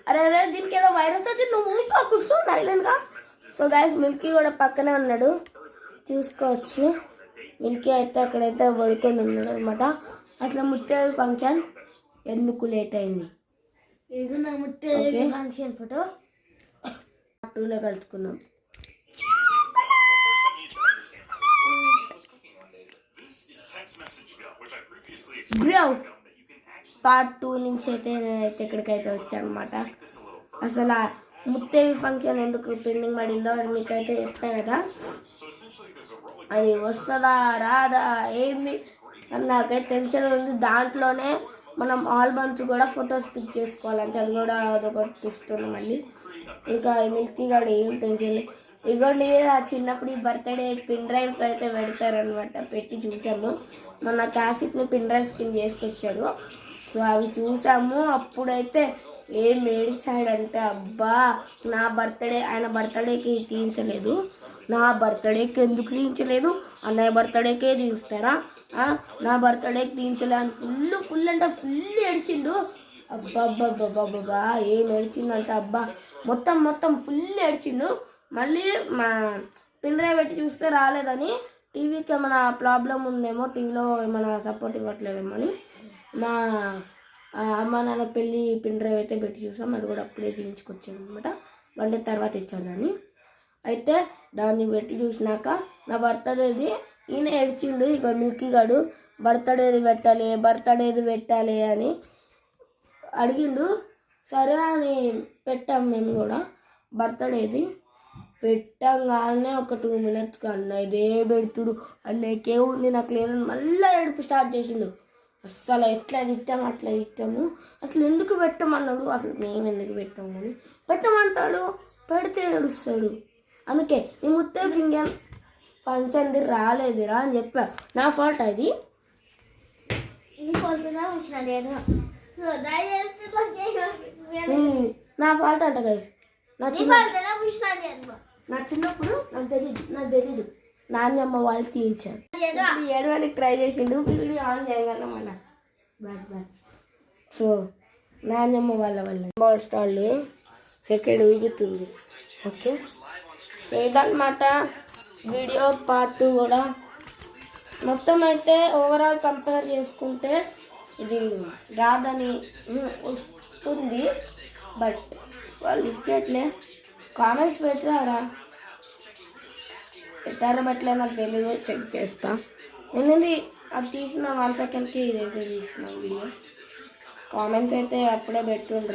అరే అరే దీనికి ఏదో వైరస్ వచ్చి నువ్వు ఊరితో కూర్చో సైలెంట్గా. సో గైస్ మిల్కీ కూడా పక్కనే ఉన్నాడు, చూసుకోవచ్చు. మిల్కీ అయితే అక్కడైతే పడుకొని ఉన్నాడు అనమాట. అట్లా ముత్తేవి ఫంక్షన్ ఎందుకు లేట్ అయింది? ఇది నా ముత్తేవి ఫంక్షన్ ఫోటో 2లో కలుసుకుందాం. బ్రో పార్ట్ 2 నుంచి అయితే నేనైతే ఇక్కడికైతే వచ్చాను అనమాట. అసలు ముత్తేవి ఫంక్షన్ ఎందుకు పెండింగ్ పడిందో అది మీకైతే చెప్తాను కదా. అది వస్తుందా రాదా ఏంది అని నాకైతే టెన్షన్ ఉంది. దాంట్లోనే మనం ఆల్బమ్స్ కూడా ఫొటోస్ పిక్ చేసుకోవాలని అది కూడా అదొకటి ఇస్తుంది మళ్ళీ. ఇంకా మిల్కీ గారు ఏం టెన్షన్ లేదు. ఇగోండి ఆ చిన్నప్పుడు ఈ బర్త్డే పిన్ డ్రైవ్స్ అయితే పెడతారనమాట, పెట్టి చూసాము. మొన్న క్యాసెట్ని పిన్ డ్రైవ్స్ కింద చేసుకొచ్చారు. సో అవి చూసాము. అప్పుడైతే ఏం ఏడిచాడంటే అబ్బా నా బర్త్డే ఆయన బర్త్డేకి తీయించలేదు, నా బర్త్డేకి ఎందుకు తీయించలేదు, అన్నయ్య బర్త్డేకే తీయిస్తారా, నా బర్త్డేకి తీయించలే అని ఫుల్ అంటే ఫుల్ ఏడిచిండు. అబ్బా ఏం ఏడిచిందంటే అబ్బా మొత్తం ఫుల్ ఏడ్చిండు. మళ్ళీ మా పిన్ డ్రైవ్ పెట్టి చూస్తే రాలేదని, టీవీకి ఏమైనా ప్రాబ్లం ఉందేమో, టీవీలో ఏమైనా సపోర్ట్ ఇవ్వట్లేదేమో అని మా అమ్మ నాన్న పెళ్ళి పిన్ డ్రైవ్ అయితే పెట్టి చూసాం. అది కూడా అప్పుడే తీయించుకొచ్చాడు అనమాట. 1 day తర్వాత ఇచ్చాడు దాన్ని. అయితే దాన్ని పెట్టి చూసినాక నా బర్త్డేది ఈయన ఏడ్చిండు. ఇక మిల్కీ గాడు బర్త్డేది పెట్టాలి అని అడిగిండు. సరే అని పెట్టాం మేము కూడా. బర్త్డేది పెట్టంగానే ఒక 2 minutes అన్న ఇదే పెడుతుడు, అన్నయ్యకే ఉంది నాకు లేదని మళ్ళీ ఏడుపు స్టార్ట్ చేసిండు. అస్సలు ఎట్లా తిట్టాము అట్లా తిట్టాము. అసలు ఎందుకు పెట్టమన్నాడు, అసలు మేము ఎందుకు పెట్టాము కానీ పెట్టమంటాడు, పెడితే ఏడుస్తాడు. అందుకే నీ ముత్తే ఫింగర్ ఫంక్షన్ది రాలేదురా అని చెప్పా. నా ఫాల్ట్ అది. నా ఫాల్ట్ అంట కదా. నా చిన్నప్పుడు నాకు తెలీదు నాన్నమ్మ వాళ్ళు తీయించారు. ఏడవడానికి ట్రై చేసిండు, వీడియో ఆన్ చేయగలను మళ్ళీ బ్యాక్. సో నాన్నమ్మ వల్ల బాల్ స్టాల్ ఎక్కడ ఊగుతుంది. ఓకే సో ఇదన్నమాట వీడియో పార్ట్ 2 కూడా. మొత్తం అయితే ఓవరాల్ కంపేర్ చేసుకుంటే ఇది రాదని వస్తుంది, బట్ వాళ్ళు ఇచ్చేట్లే. కామెంట్స్ పెట్టారా నాకు తెలియదు, చెక్ చేస్తా. నేను అది తీసిన 1 secondకి ఇదైతే తీసిన వీడియో. కామెంట్స్ అయితే అప్పుడే పెట్టుండ్రు.